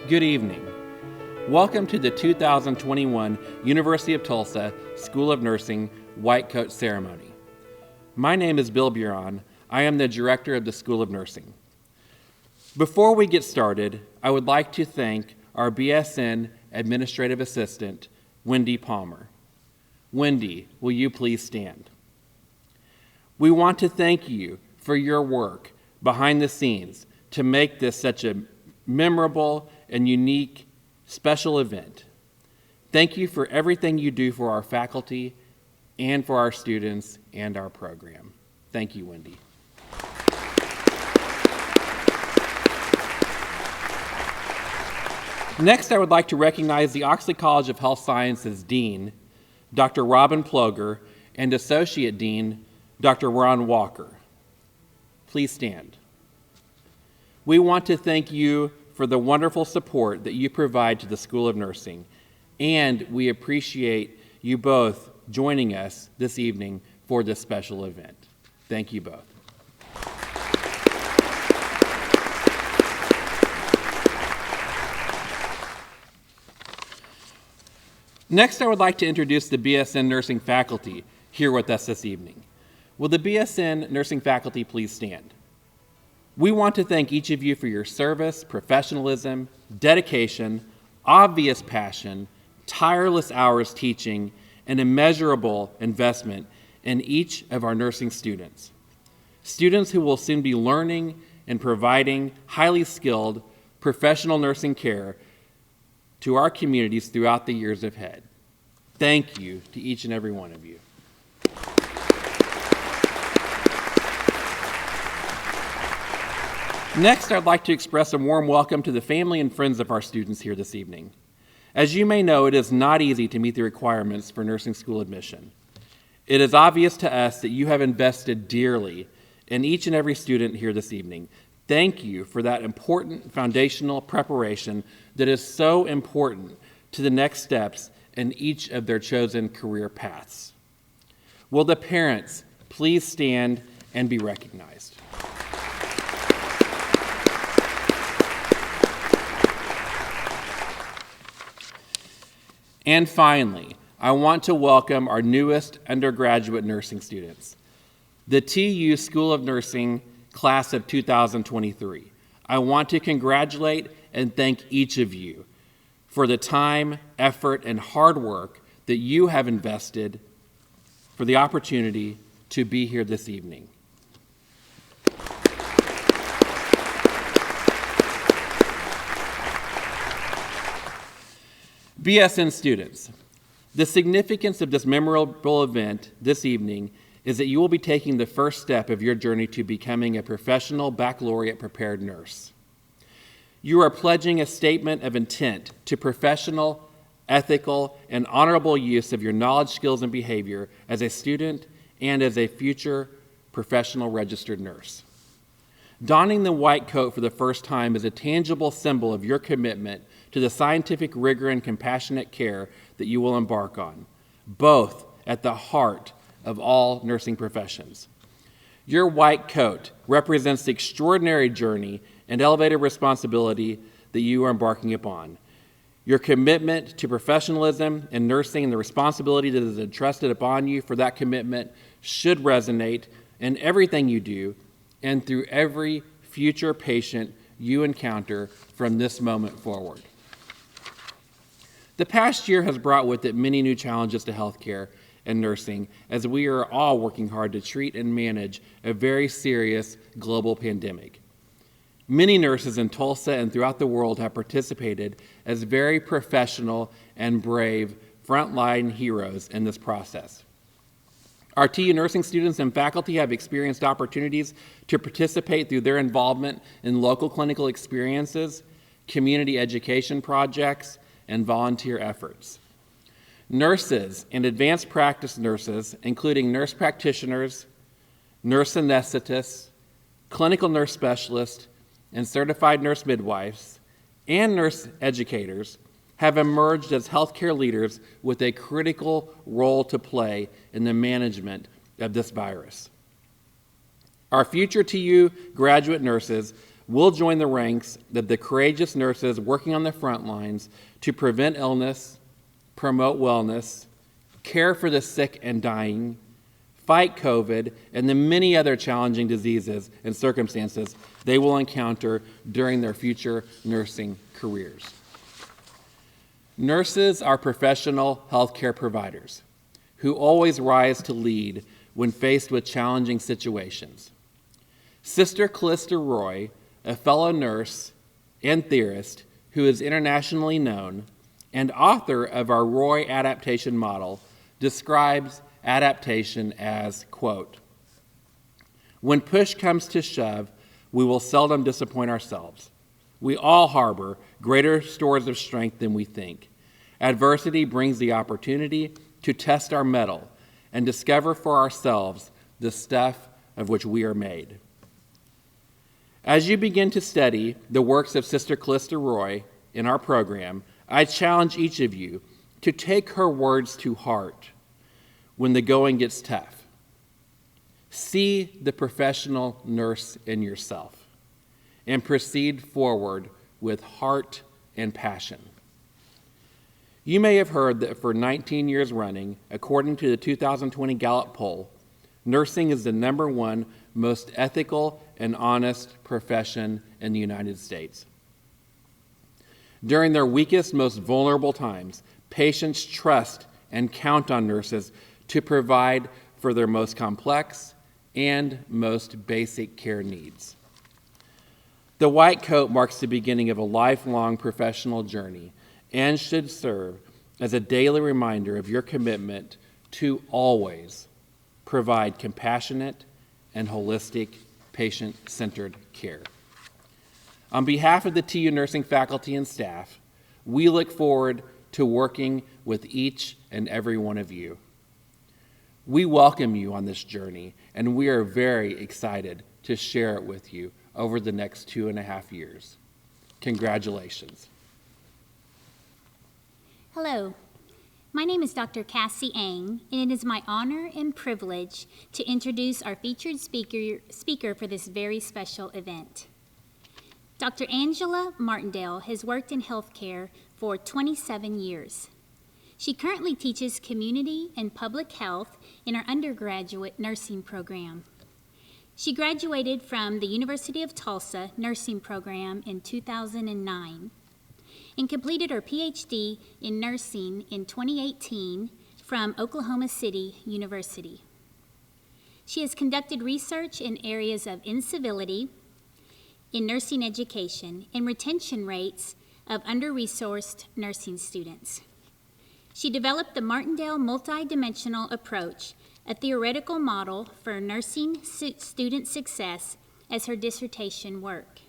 Good evening. Welcome to the 2021 University of Tulsa School of Nursing White Coat Ceremony. My name is Bill Buron. I am the director of the School of Nursing. Before we get started, I would like to thank our BSN Administrative Assistant, Wendy Palmer. Wendy, will you please stand? We want to thank you for your work behind the scenes to make this such a memorable and unique special event. Thank you for everything you do for our faculty and for our students and our program. Thank you, Wendy. Next, I would like to recognize the Oxley College of Health Sciences Dean, Dr. Robin Ploger, and Associate Dean, Dr. Ron Walker. Please stand. We want to thank you for the wonderful support that you provide to the School of Nursing, and we appreciate you both joining us this evening for this special event. Thank you both. Next, I would like to introduce the BSN Nursing faculty here with us this evening. Will the BSN Nursing faculty please stand? We want to thank each of you for your service, professionalism, dedication, obvious passion, tireless hours teaching, and immeasurable investment in each of our nursing students. Students who will soon be learning and providing highly skilled professional nursing care to our communities throughout the years ahead. Thank you to each and every one of you. Next, I'd like to express a warm welcome to the family and friends of our students here this evening. As you may know, it is not easy to meet the requirements for nursing school admission. It is obvious to us that you have invested dearly in each and every student here this evening. Thank you for that important foundational preparation that is so important to the next steps in each of their chosen career paths. Will the parents please stand and be recognized? And finally, I want to welcome our newest undergraduate nursing students, the TU School of Nursing class of 2023. I want to congratulate and thank each of you for the time, effort, and hard work that you have invested for the opportunity to be here this evening. BSN students, the significance of this memorable event this evening is that you will be taking the first step of your journey to becoming a professional baccalaureate prepared nurse. You are pledging a statement of intent to professional, ethical, and honorable use of your knowledge, skills, and behavior as a student and as a future professional registered nurse. Donning the white coat for the first time is a tangible symbol of your commitment to the scientific rigor and compassionate care that you will embark on, both at the heart of all nursing professions. Your white coat represents the extraordinary journey and elevated responsibility that you are embarking upon. Your commitment to professionalism in nursing and the responsibility that is entrusted upon you for that commitment should resonate in everything you do and through every future patient you encounter from this moment forward. The past year has brought with it many new challenges to healthcare and nursing, as we are all working hard to treat and manage a very serious global pandemic. Many nurses in Tulsa and throughout the world have participated as very professional and brave frontline heroes in this process. Our TU nursing students and faculty have experienced opportunities to participate through their involvement in local clinical experiences, community education projects, and volunteer efforts. Nurses and advanced practice nurses, including nurse practitioners, nurse anesthetists, clinical nurse specialists, and certified nurse midwives, and nurse educators, have emerged as healthcare leaders with a critical role to play in the management of this virus. Our future TU graduate nurses we'll join the ranks of the courageous nurses working on the front lines to prevent illness, promote wellness, care for the sick and dying, fight COVID, and the many other challenging diseases and circumstances they will encounter during their future nursing careers. Nurses are professional healthcare providers who always rise to lead when faced with challenging situations. Sister Callista Roy, a fellow nurse and theorist who is internationally known and author of our Roy adaptation model, describes adaptation as, quote, "When push comes to shove, we will seldom disappoint ourselves. We all harbor greater stores of strength than we think. Adversity brings the opportunity to test our mettle and discover for ourselves the stuff of which we are made." As you begin to study the works of Sister Callista Roy in our program, I challenge each of you to take her words to heart when the going gets tough. See the professional nurse in yourself and proceed forward with heart and passion. You may have heard that for 19 years running, according to the 2020 Gallup poll, nursing is the #1 most ethical and honest profession in the United States. During their weakest, most vulnerable times, patients trust and count on nurses to provide for their most complex and most basic care needs. The white coat marks the beginning of a lifelong professional journey and should serve as a daily reminder of your commitment to always provide compassionate and holistic patient-centered care. On behalf of the TU Nursing faculty and staff, we look forward to working with each and every one of you. We welcome you on this journey, and we are very excited to share it with you over the next 2.5 years. Congratulations. Hello, my name is Dr. Cassie Ang, and it is my honor and privilege to introduce our featured speaker for this very special event. Dr. Angela Martindale has worked in healthcare for 27 years. She currently teaches community and public health in her undergraduate nursing program. She graduated from the University of Tulsa nursing program in 2009 and completed her PhD in nursing in 2018 from Oklahoma City University. She has conducted research in areas of incivility, in nursing education, and retention rates of under-resourced nursing students. She developed the Martindale multidimensional approach, a theoretical model for nursing student success, as her dissertation work.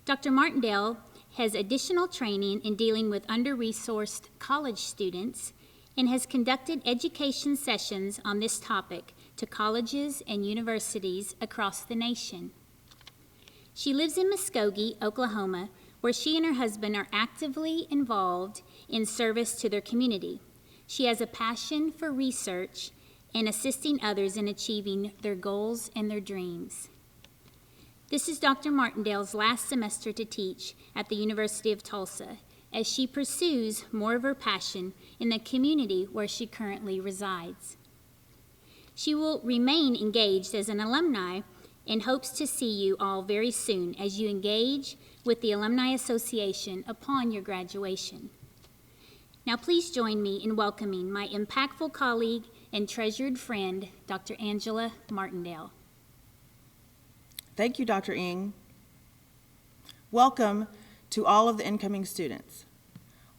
Dr. Martindale has additional training in dealing with under-resourced college students and has conducted education sessions on this topic to colleges and universities across the nation. She lives in Muskogee, Oklahoma, where she and her husband are actively involved in service to their community. She has a passion for research and assisting others in achieving their goals and their dreams. This is Dr. Martindale's last semester to teach at the University of Tulsa, as she pursues more of her passion in the community where she currently resides. She will remain engaged as an alumni and hopes to see you all very soon as you engage with the Alumni Association upon your graduation. Now please join me in welcoming my impactful colleague and treasured friend, Dr. Angela Martindale. Thank you, Dr. Ng. Welcome to all of the incoming students.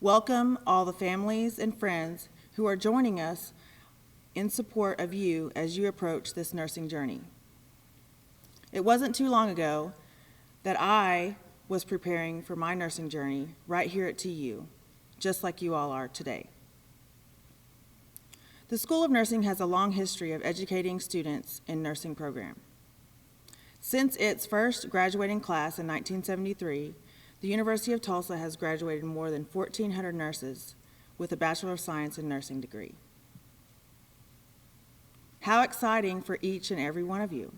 Welcome all the families and friends who are joining us in support of you as you approach this nursing journey. It wasn't too long ago that I was preparing for my nursing journey right here at TU, just like you all are today. The School of Nursing has a long history of educating students in nursing program. Since its first graduating class in 1973, the University of Tulsa has graduated more than 1,400 nurses with a Bachelor of Science in Nursing degree. How exciting for each and every one of you.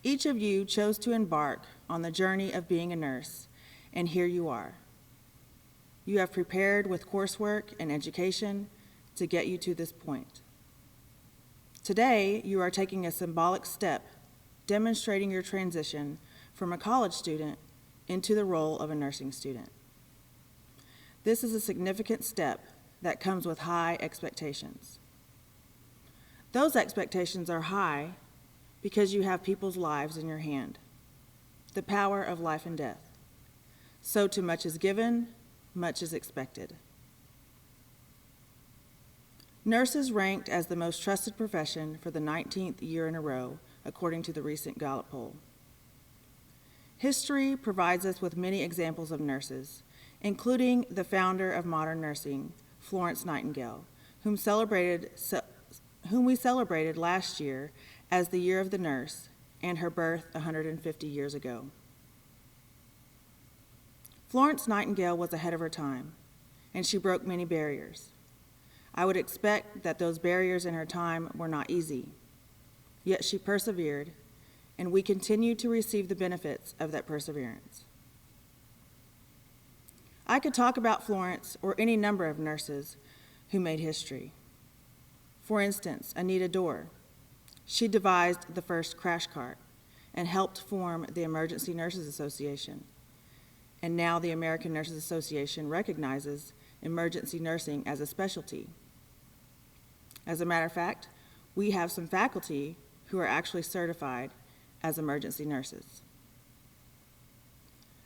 Each of you chose to embark on the journey of being a nurse, and here you are. You have prepared with coursework and education to get you to this point. Today, you are taking a symbolic step, demonstrating your transition from a college student into the role of a nursing student. This is a significant step that comes with high expectations. Those expectations are high because you have people's lives in your hand, the power of life and death. So too much is given, much is expected. Nurses ranked as the most trusted profession for the 19th year in a row, according to the recent Gallup poll. History provides us with many examples of nurses, including the founder of modern nursing, Florence Nightingale, whom we celebrated last year as the Year of the Nurse, and her birth 150 years ago. Florence Nightingale was ahead of her time, and she broke many barriers. I would expect that those barriers in her time were not easy, yet she persevered, and we continue to receive the benefits of that perseverance. I could talk about Florence or any number of nurses who made history. For instance, Anita Dorr. She devised the first crash cart and helped form the Emergency Nurses Association. And now the American Nurses Association recognizes emergency nursing as a specialty. As a matter of fact, we have some faculty who are actually certified as emergency nurses.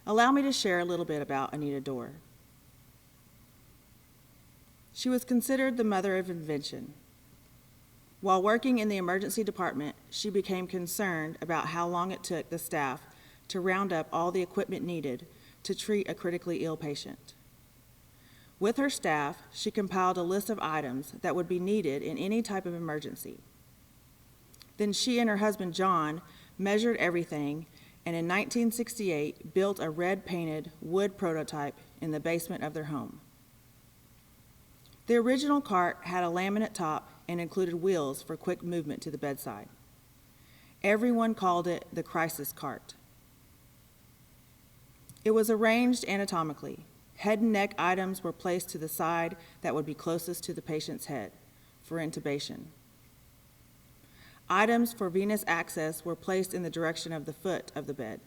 Allow me to share a little bit about Anita Dorr. She was considered the mother of invention. While working in the emergency department, she became concerned about how long it took the staff to round up all the equipment needed to treat a critically ill patient. With her staff, she compiled a list of items that would be needed in any type of emergency. Then she and her husband, John, measured everything, and in 1968 built a red-painted wood prototype in the basement of their home. The original cart had a laminate top and included wheels for quick movement to the bedside. Everyone called it the crisis cart. It was arranged anatomically. Head and neck items were placed to the side that would be closest to the patient's head for intubation. Items for venous access were placed in the direction of the foot of the bed.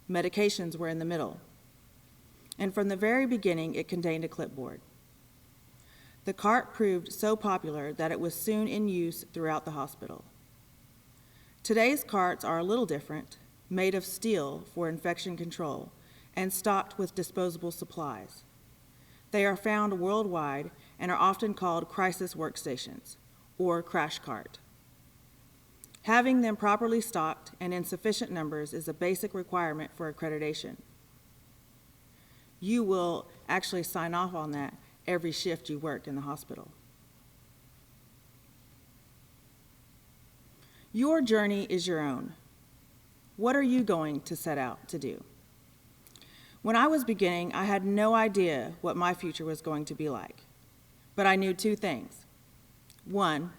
Medications were in the middle. And from the very beginning, it contained a clipboard. The cart proved so popular that it was soon in use throughout the hospital. Today's carts are a little different, made of steel for infection control, and stocked with disposable supplies. They are found worldwide and are often called crisis workstations, or crash cart. Having them properly stocked and in sufficient numbers is a basic requirement for accreditation. You will actually sign off on that every shift you work in the hospital. Your journey is your own. What are you going to set out to do? When I was beginning, I had no idea what my future was going to be like, but I knew two things. One,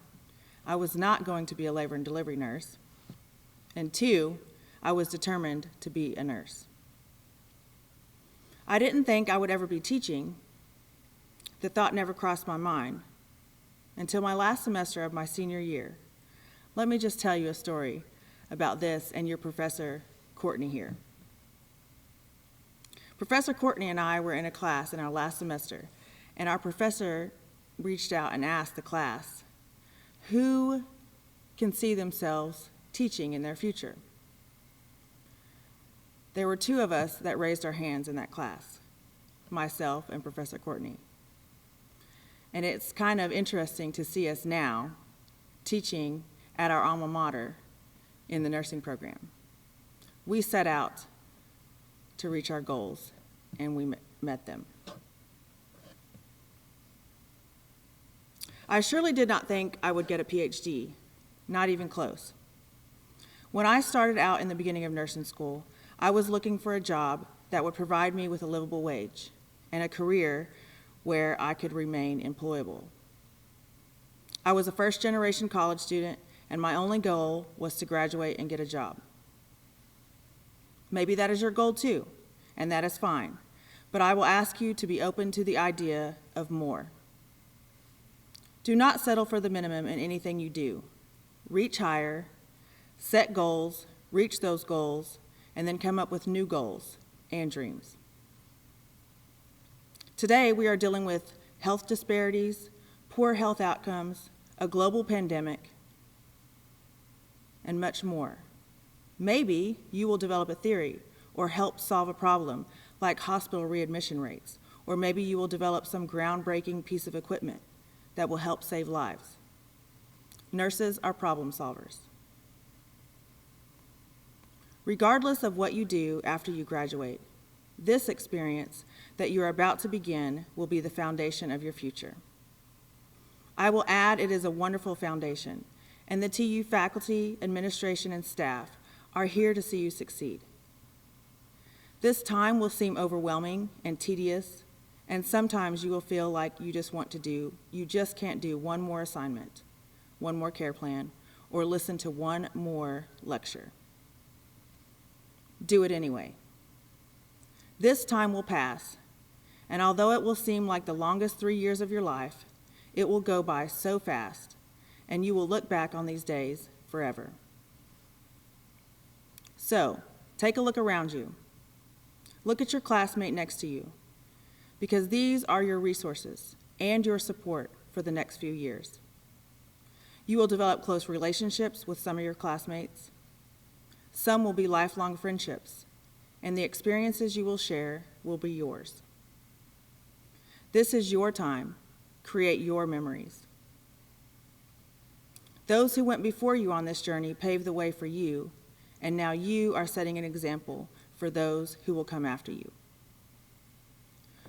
I was not going to be a labor and delivery nurse, and two, I was determined to be a nurse. I didn't think I would ever be teaching. The thought never crossed my mind until my last semester of my senior year. Let me just tell you a story about this and your Professor Courtney here. Professor Courtney and I were in a class in our last semester, and our professor reached out and asked the class, who can see themselves teaching in their future? There were two of us that raised our hands in that class, myself and Professor Courtney. And it's kind of interesting to see us now teaching at our alma mater in the nursing program. We set out to reach our goals, and we met them. I surely did not think I would get a PhD, not even close. When I started out in the beginning of nursing school, I was looking for a job that would provide me with a livable wage and a career where I could remain employable. I was a first-generation college student, and my only goal was to graduate and get a job. Maybe that is your goal too, and that is fine, but I will ask you to be open to the idea of more. Do not settle for the minimum in anything you do. Reach higher, set goals, reach those goals, and then come up with new goals and dreams. Today, we are dealing with health disparities, poor health outcomes, a global pandemic, and much more. Maybe you will develop a theory or help solve a problem like hospital readmission rates, or maybe you will develop some groundbreaking piece of equipment that will help save lives. Nurses are problem solvers. Regardless of what you do after you graduate, this experience that you are about to begin will be the foundation of your future. I will add it is a wonderful foundation, and the TU faculty, administration, and staff are here to see you succeed. This time will seem overwhelming and tedious, and sometimes you will feel like you just can't do one more assignment, one more care plan, or listen to one more lecture. Do it anyway. This time will pass, and although it will seem like the longest 3 years of your life, it will go by so fast, and you will look back on these days forever. So, take a look around you. Look at your classmate next to you, because these are your resources and your support for the next few years. You will develop close relationships with some of your classmates. Some will be lifelong friendships, and the experiences you will share will be yours. This is your time. Create your memories. Those who went before you on this journey paved the way for you, and now you are setting an example for those who will come after you.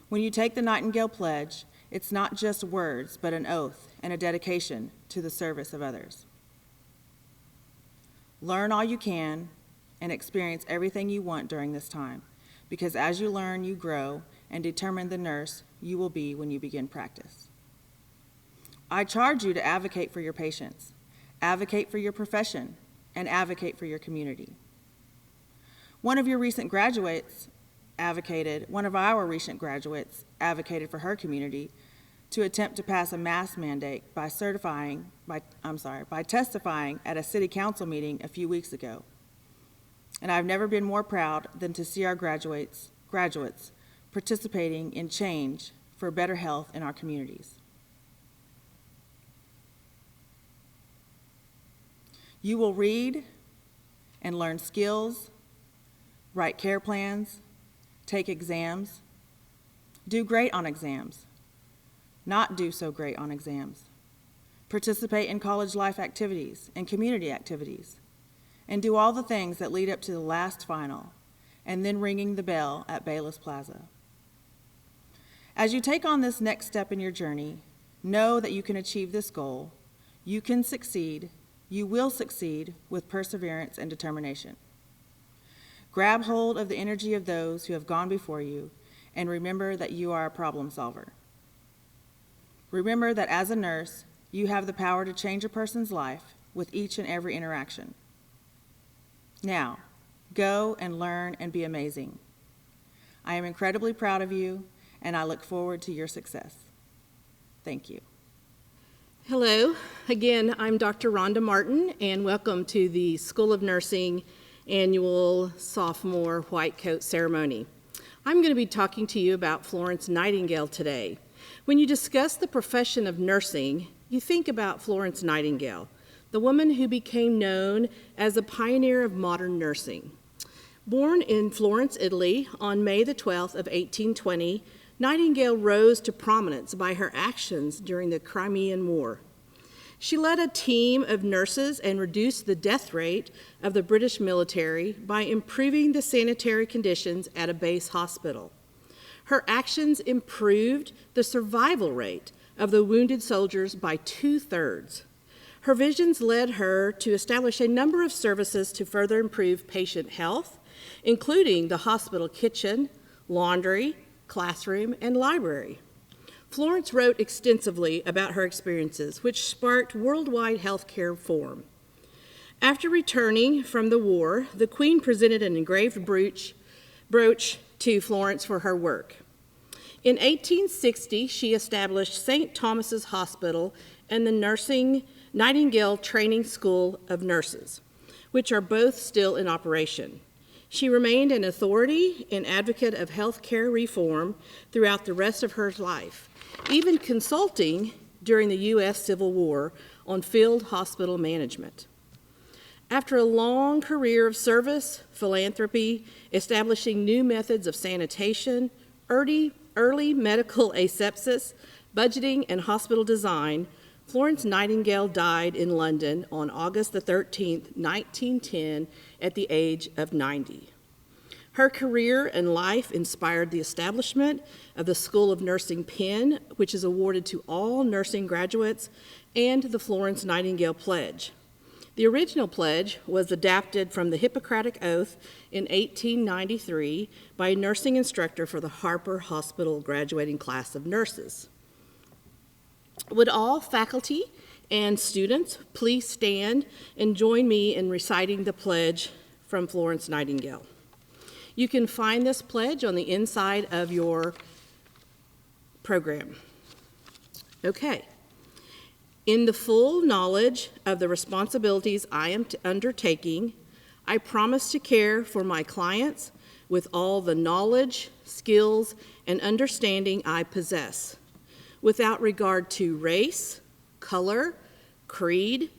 When you take the Nightingale Pledge, it's not just words, but an oath and a dedication to the service of others. Learn all you can and experience everything you want during this time, because as you learn, you grow and determine the nurse you will be when you begin practice. I charge you to advocate for your patients, advocate for your profession, and advocate for your community. One of our recent graduates advocated for her community to attempt to pass a mask mandate by testifying at a city council meeting a few weeks ago. And I've never been more proud than to see our graduates participating in change for better health in our communities. You will read and learn skills, write care plans, take exams, do great on exams, not do so great on exams, participate in college life activities and community activities, and do all the things that lead up to the last final, and then ringing the bell at Bayless Plaza. As you take on this next step in your journey, know that you can achieve this goal, you can succeed, you will succeed with perseverance and determination. Grab hold of the energy of those who have gone before you, and remember that you are a problem solver. Remember that as a nurse, you have the power to change a person's life with each and every interaction. Now, go and learn and be amazing. I am incredibly proud of you, and I look forward to your success. Thank you. Hello, again, I'm Dr. Rhonda Martin, and welcome to the School of Nursing annual sophomore white coat ceremony. I'm going to be talking to you about Florence Nightingale today. When you discuss the profession of nursing, you think about Florence Nightingale, the woman who became known as a pioneer of modern nursing. Born in Florence, Italy, on May the 12th of 1820, Nightingale rose to prominence by her actions during the Crimean War. She led a team of nurses and reduced the death rate of the British military by improving the sanitary conditions at a base hospital. Her actions improved the survival rate of the wounded soldiers by 2/3. Her visions led her to establish a number of services to further improve patient health, including the hospital kitchen, laundry, classroom, and library. Florence wrote extensively about her experiences, which sparked worldwide healthcare reform. After returning from the war, the Queen presented an engraved brooch to Florence for her work. In 1860, she established St. Thomas's Hospital and the Nightingale Training School of Nurses, which are both still in operation. She remained an authority and advocate of health care reform throughout the rest of her life, even consulting during the U.S. Civil War on field hospital management. After a long career of service, philanthropy, establishing new methods of sanitation, early medical asepsis, budgeting, and hospital design, Florence Nightingale died in London on August the 13th, 1910, at the age of 90. Her career and life inspired the establishment of the School of Nursing Penn, which is awarded to all nursing graduates, and the Florence Nightingale Pledge. The original pledge was adapted from the Hippocratic Oath in 1893 by a nursing instructor for the Harper Hospital graduating class of nurses. Would all faculty and students please stand and join me in reciting the pledge from Florence Nightingale? You can find this pledge on the inside of your program. Okay. In the full knowledge of the responsibilities I am undertaking, I promise to care for my clients with all the knowledge, skills, and understanding I possess, without regard to race, color, creed,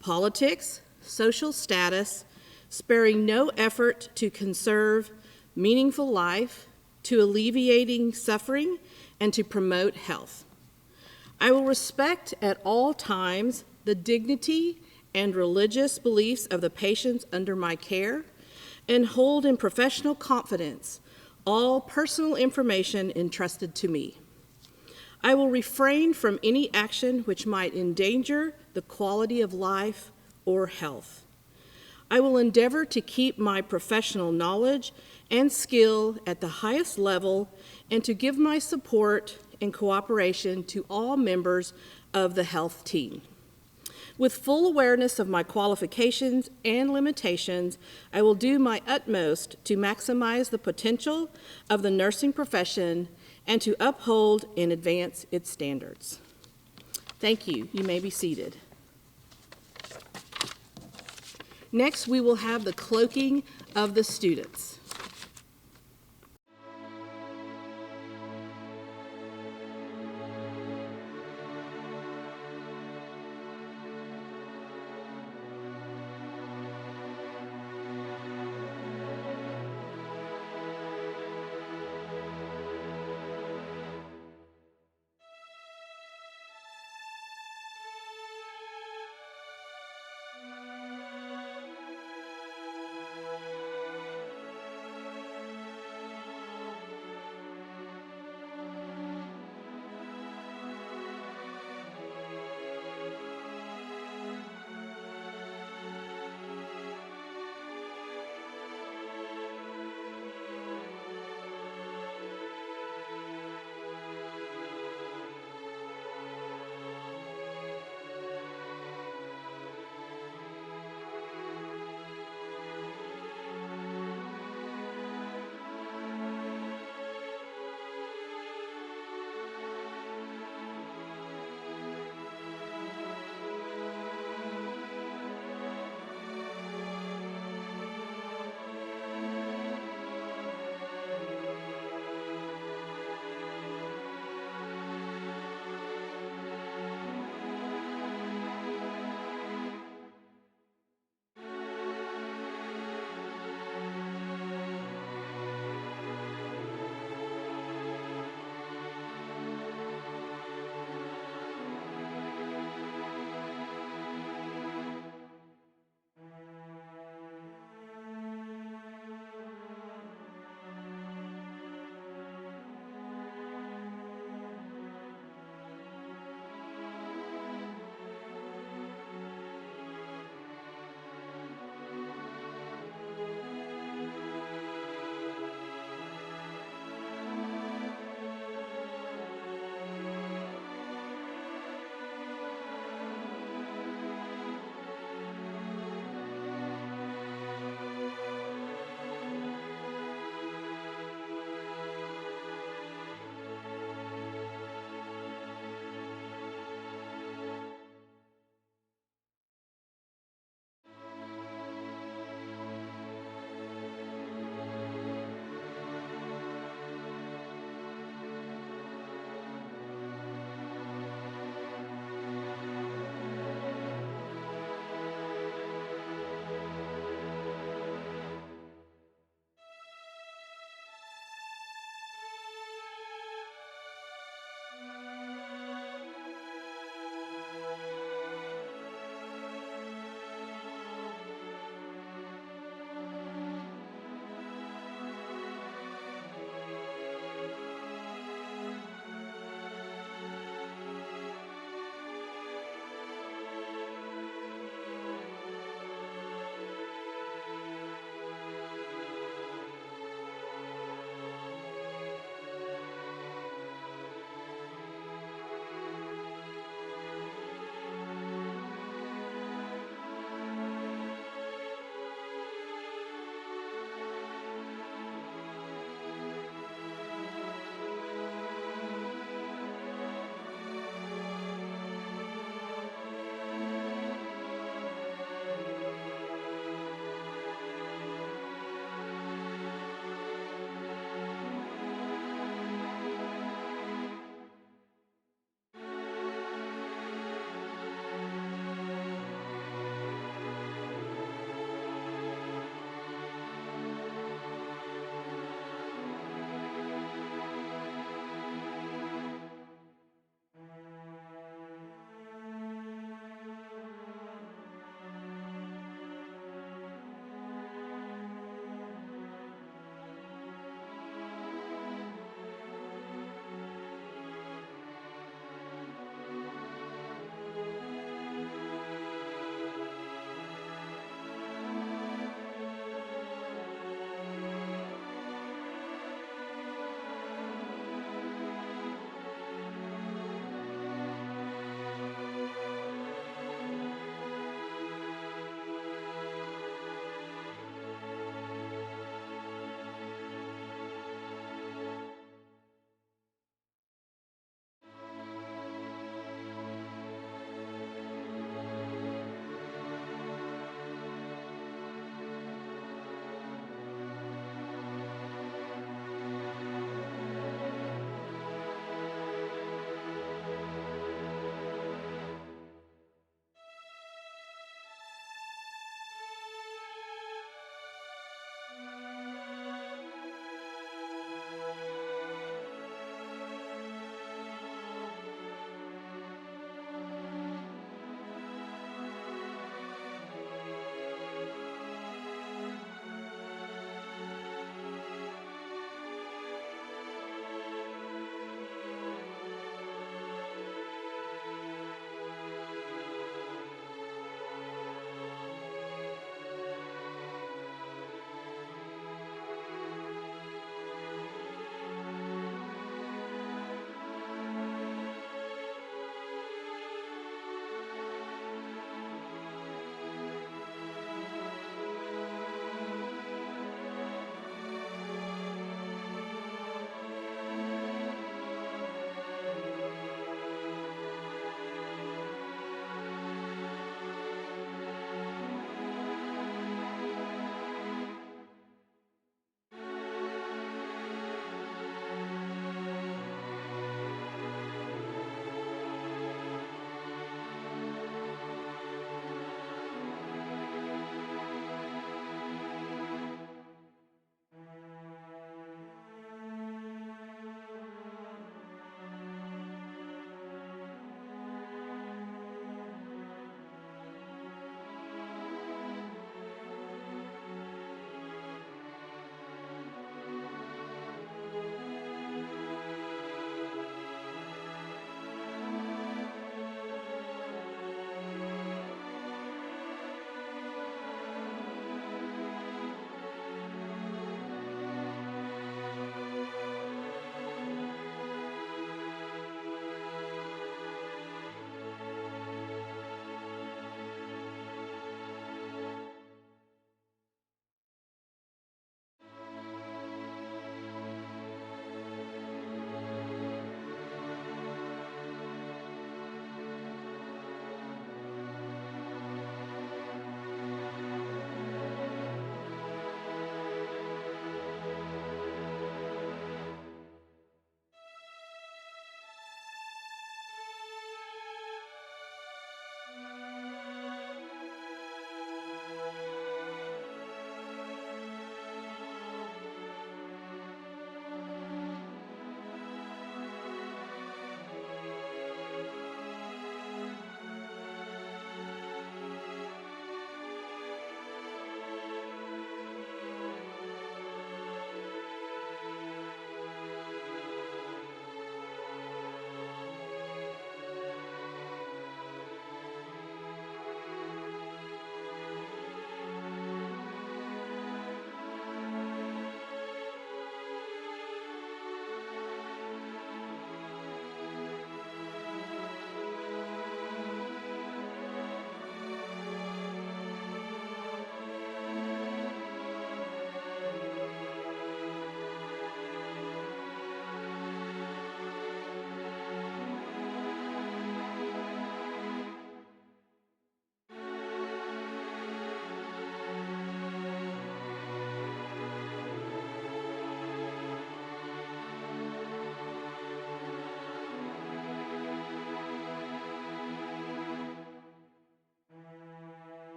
politics, social status, sparing no effort to conserve meaningful life, to alleviating suffering, and to promote health. I will respect at all times the dignity and religious beliefs of the patients under my care and hold in professional confidence all personal information entrusted to me. I will refrain from any action which might endanger the quality of life or health. I will endeavor to keep my professional knowledge and skill at the highest level and to give my support and cooperation to all members of the health team. With full awareness of my qualifications and limitations, I will do my utmost to maximize the potential of the nursing profession and to uphold and advance its standards. Thank you. You may be seated. Next, we will have the cloaking of the students.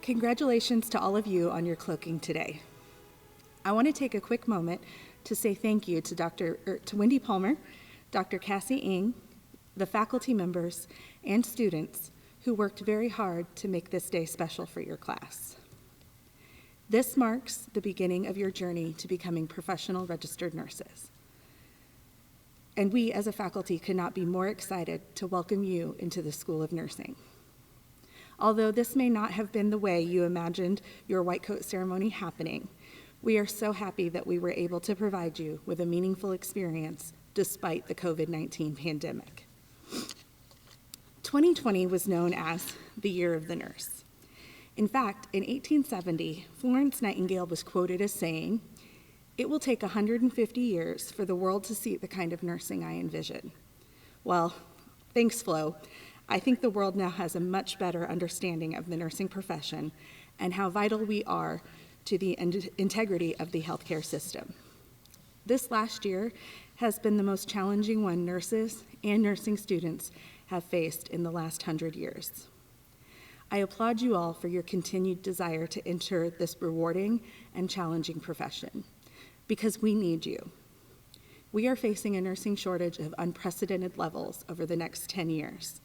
Congratulations to all of you on your cloaking today. I want to take a quick moment to say thank you to Wendy Palmer, Dr. Cassie Ng, the faculty members, and students who worked very hard to make this day special for your class. This marks the beginning of your journey to becoming professional registered nurses. And we as a faculty could not be more excited to welcome you into the School of Nursing. Although this may not have been the way you imagined your white coat ceremony happening, we are so happy that we were able to provide you with a meaningful experience despite the COVID-19 pandemic. 2020 was known as the Year of the Nurse. In fact, in 1870, Florence Nightingale was quoted as saying, "It will take 150 years for the world to see the kind of nursing I envision." Well, thanks, Flo. I think the world now has a much better understanding of the nursing profession and how vital we are to the integrity of the healthcare system. This last year has been the most challenging one nurses and nursing students have faced in the last 100 years. I applaud you all for your continued desire to enter this rewarding and challenging profession, because we need you. We are facing a nursing shortage of unprecedented levels over the next 10 years,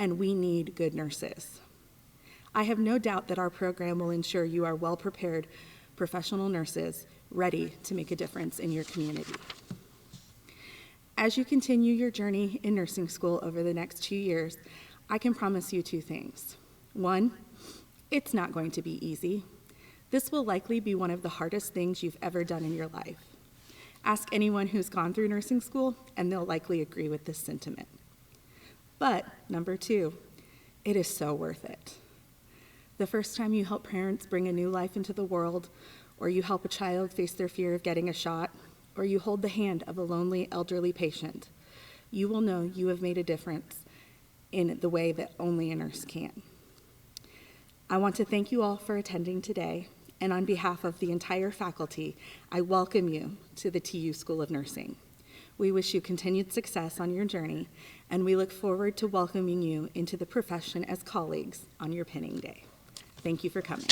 and we need good nurses. I have no doubt that our program will ensure you are well-prepared professional nurses ready to make a difference in your community. As you continue your journey in nursing school over the next 2 years, I can promise you 2 things. 1, it's not going to be easy. This will likely be one of the hardest things you've ever done in your life. Ask anyone who's gone through nursing school, and they'll likely agree with this sentiment. But, number 2, it is so worth it. The first time you help parents bring a new life into the world, or you help a child face their fear of getting a shot, or you hold the hand of a lonely elderly patient, you will know you have made a difference in the way that only a nurse can. I want to thank you all for attending today, and on behalf of the entire faculty, I welcome you to the TU School of Nursing. We wish you continued success on your journey, and we look forward to welcoming you into the profession as colleagues on your pinning day. Thank you for coming.